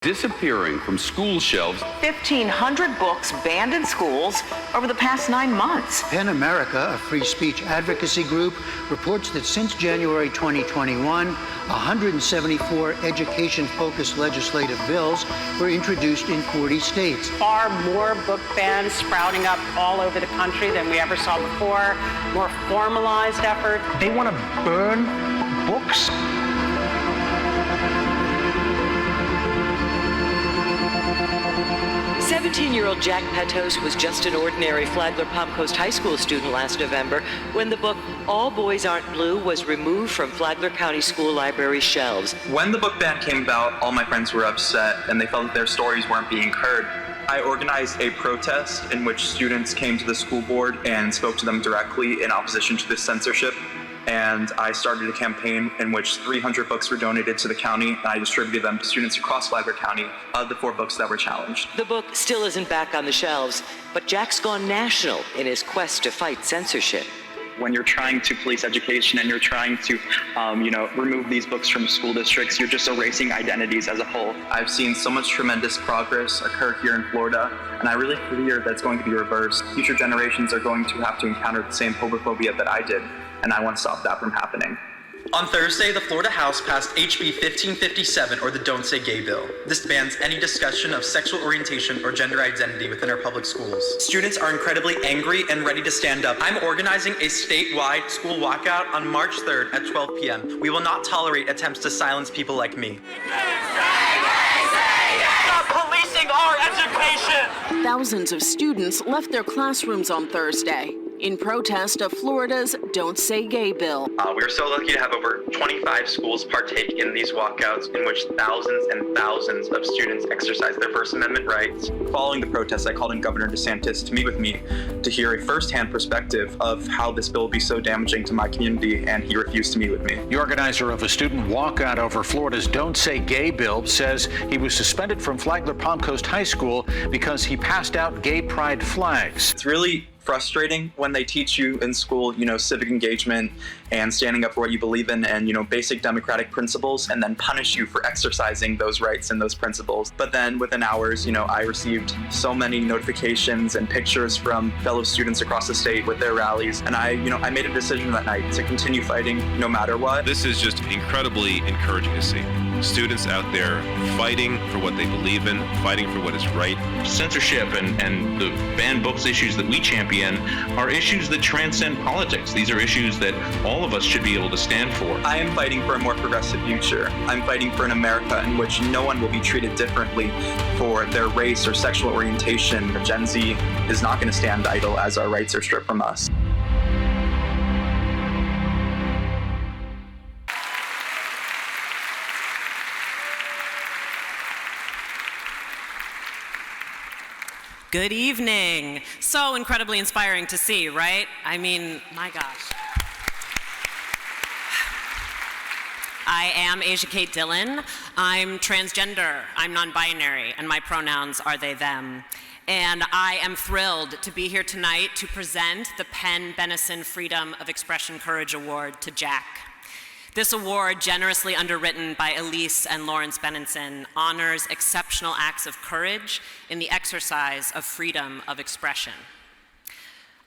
disappearing from school shelves. 1,500 books banned in schools over the past 9 months. PEN America, a free speech advocacy group, reports that since January 2021, 174 education-focused legislative bills were introduced in 40 states. Far more book bans sprouting up all over the country than we ever saw before, more formalized effort. They want to burn books? 17-year-old Jack Petocz was just an ordinary Flagler Palm Coast High School student last November when the book All Boys Aren't Blue was removed from Flagler County School Library shelves. When the book ban came about, all my friends were upset and they felt that their stories weren't being heard. I organized a protest in which students came to the school board and spoke to them directly in opposition to this censorship. And I started a campaign in which 300 books were donated to the county, and I distributed them to students across Flagler County of the 4 books that were challenged. The book still isn't back on the shelves, but Jack's gone national in his quest to fight censorship. When you're trying to police education and you're trying to, remove these books from school districts, you're just erasing identities as a whole. I've seen so much tremendous progress occur here in Florida, and I really fear that's going to be reversed. Future generations are going to have to encounter the same homophobia that I did, and I want to stop that from happening. On Thursday, the Florida House passed HB 1557, or the Don't Say Gay bill. This bans any discussion of sexual orientation or gender identity within our public schools. Students are incredibly angry and ready to stand up. I'm organizing a statewide school walkout on March 3rd at 12 p.m. We will not tolerate attempts to silence people like me. Stop policing our education! Thousands of students left their classrooms on Thursday in protest of Florida's Don't Say Gay bill. We are so lucky to have over 25 schools partake in these walkouts in which thousands and thousands of students exercise their First Amendment rights. Following the protests, I called in Governor DeSantis to meet with me to hear a firsthand perspective of how this bill will be so damaging to my community, and he refused to meet with me. The organizer of a student walkout over Florida's Don't Say Gay bill says he was suspended from Flagler Palm Coast High School because he passed out gay pride flags. It's really frustrating when they teach you in school, civic engagement and standing up for what you believe in and, basic democratic principles, and then punish you for exercising those rights and those principles. But then within hours, I received so many notifications and pictures from fellow students across the state with their rallies. And I made a decision that night to continue fighting no matter what. This is just incredibly encouraging to see. Students out there fighting for what they believe in, fighting for what is right. Censorship and the banned books issues that we champion are issues that transcend politics. These are issues that all of us should be able to stand for. I am fighting for a more progressive future. I'm fighting for an America in which no one will be treated differently for their race or sexual orientation. Gen Z is not going to stand idle as our rights are stripped from us. Good evening. So incredibly inspiring to see, right? I mean, my gosh. I am Asia Kate Dillon. I'm transgender, I'm non-binary, and my pronouns are they, them. And I am thrilled to be here tonight to present the Benenson Freedom of Expression Courage Award to Jack. This award, generously underwritten by Elise and Lawrence Benenson, honors exceptional acts of courage in the exercise of freedom of expression.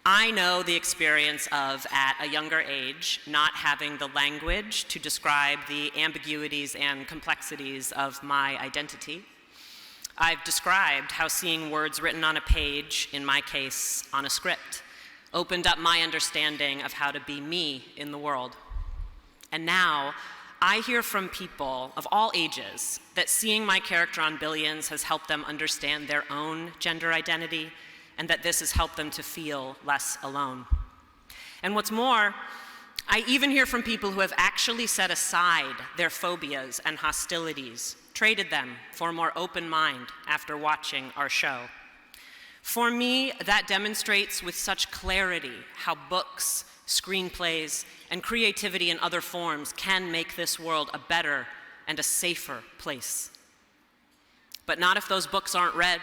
I know the experience of, at a younger age, not having the language to describe the ambiguities and complexities of my identity. I've described how seeing words written on a page, in my case, on a script, opened up my understanding of how to be me in the world. And now, I hear from people of all ages that seeing my character on Billions has helped them understand their own gender identity, and that this has helped them to feel less alone. And what's more, I even hear from people who have actually set aside their phobias and hostilities, traded them for a more open mind after watching our show. For me, that demonstrates with such clarity how books, screenplays, and creativity in other forms can make this world a better and a safer place. But not if those books aren't read,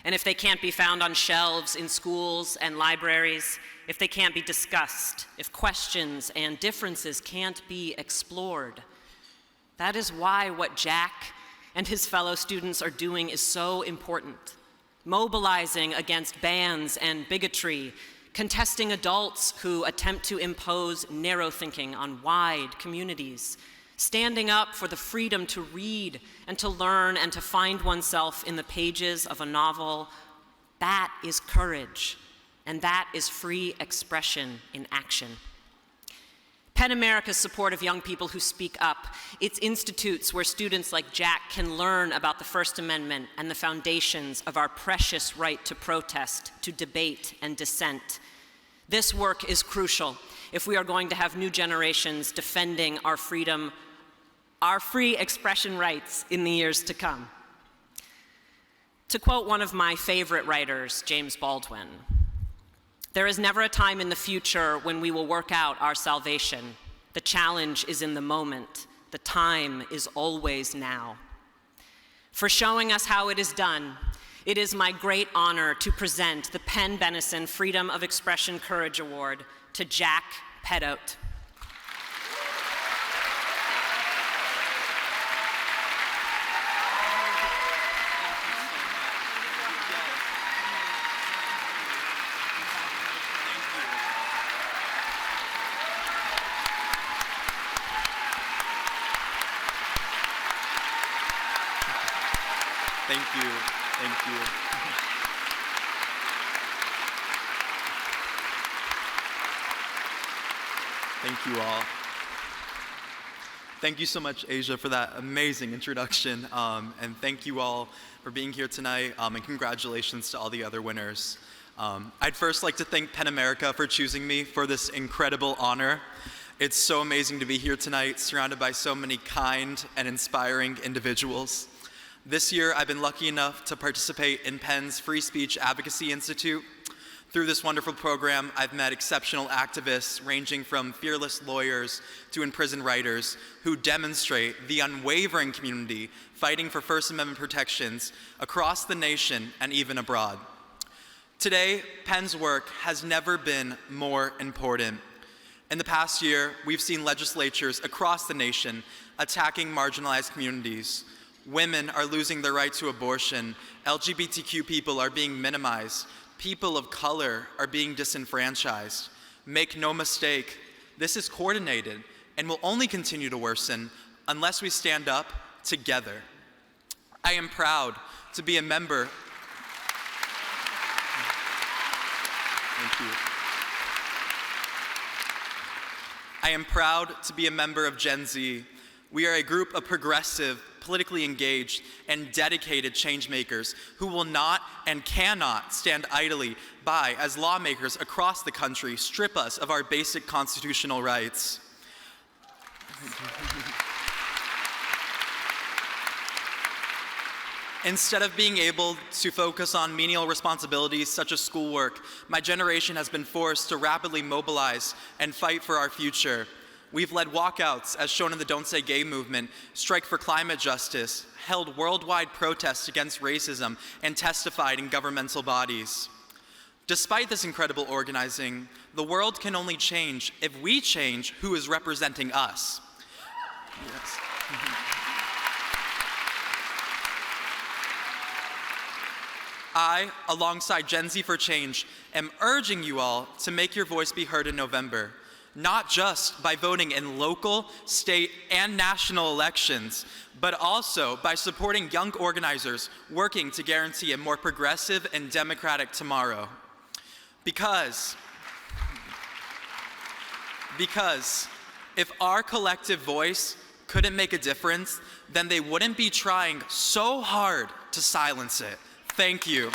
and if they can't be found on shelves in schools and libraries, if they can't be discussed, if questions and differences can't be explored. That is why what Jack and his fellow students are doing is so important. Mobilizing against bans and bigotry, contesting adults who attempt to impose narrow thinking on wide communities, standing up for the freedom to read and to learn and to find oneself in the pages of a novel. That is courage, and that is free expression in action. PEN America's support of young people who speak up, its institutes where students like Jack can learn about the First Amendment and the foundations of our precious right to protest, to debate, and dissent. This work is crucial if we are going to have new generations defending our freedom, our free expression rights in the years to come. To quote one of my favorite writers, James Baldwin, "There is never a time in the future when we will work out our salvation. The challenge is in the moment. The time is always now." For showing us how it is done, it is my great honor to present the PEN Benenson Freedom of Expression Courage Award to Jack Petocz. Thank you. Thank you. Thank you all. Thank you so much, Asia, for that amazing introduction. And thank you all for being here tonight. And congratulations to all the other winners. I'd first like to thank PEN America for choosing me for this incredible honor. It's so amazing to be here tonight, surrounded by so many kind and inspiring individuals. This year, I've been lucky enough to participate in PEN's Free Speech Advocacy Institute. Through this wonderful program, I've met exceptional activists ranging from fearless lawyers to imprisoned writers who demonstrate the unwavering community fighting for First Amendment protections across the nation and even abroad. Today, PEN's work has never been more important. In the past year, we've seen legislatures across the nation attacking marginalized communities. Women are losing their right to abortion. LGBTQ people are being minimized. People of color are being disenfranchised. Make no mistake, this is coordinated and will only continue to worsen unless we stand up together. I am proud to be a member. Thank you. I am proud to be a member of Gen Z. We are a group of progressive, politically engaged, and dedicated changemakers who will not and cannot stand idly by as lawmakers across the country strip us of our basic constitutional rights. Instead of being able to focus on menial responsibilities such as schoolwork, my generation has been forced to rapidly mobilize and fight for our future. We've led walkouts, as shown in the Don't Say Gay movement, strike for climate justice, held worldwide protests against racism, and testified in governmental bodies. Despite this incredible organizing, the world can only change if we change who is representing us. Yes. I, alongside Gen Z for Change, am urging you all to make your voice be heard in November, not just by voting in local, state, and national elections, but also by supporting young organizers working to guarantee a more progressive and democratic tomorrow. Because if our collective voice couldn't make a difference, then they wouldn't be trying so hard to silence it. Thank you.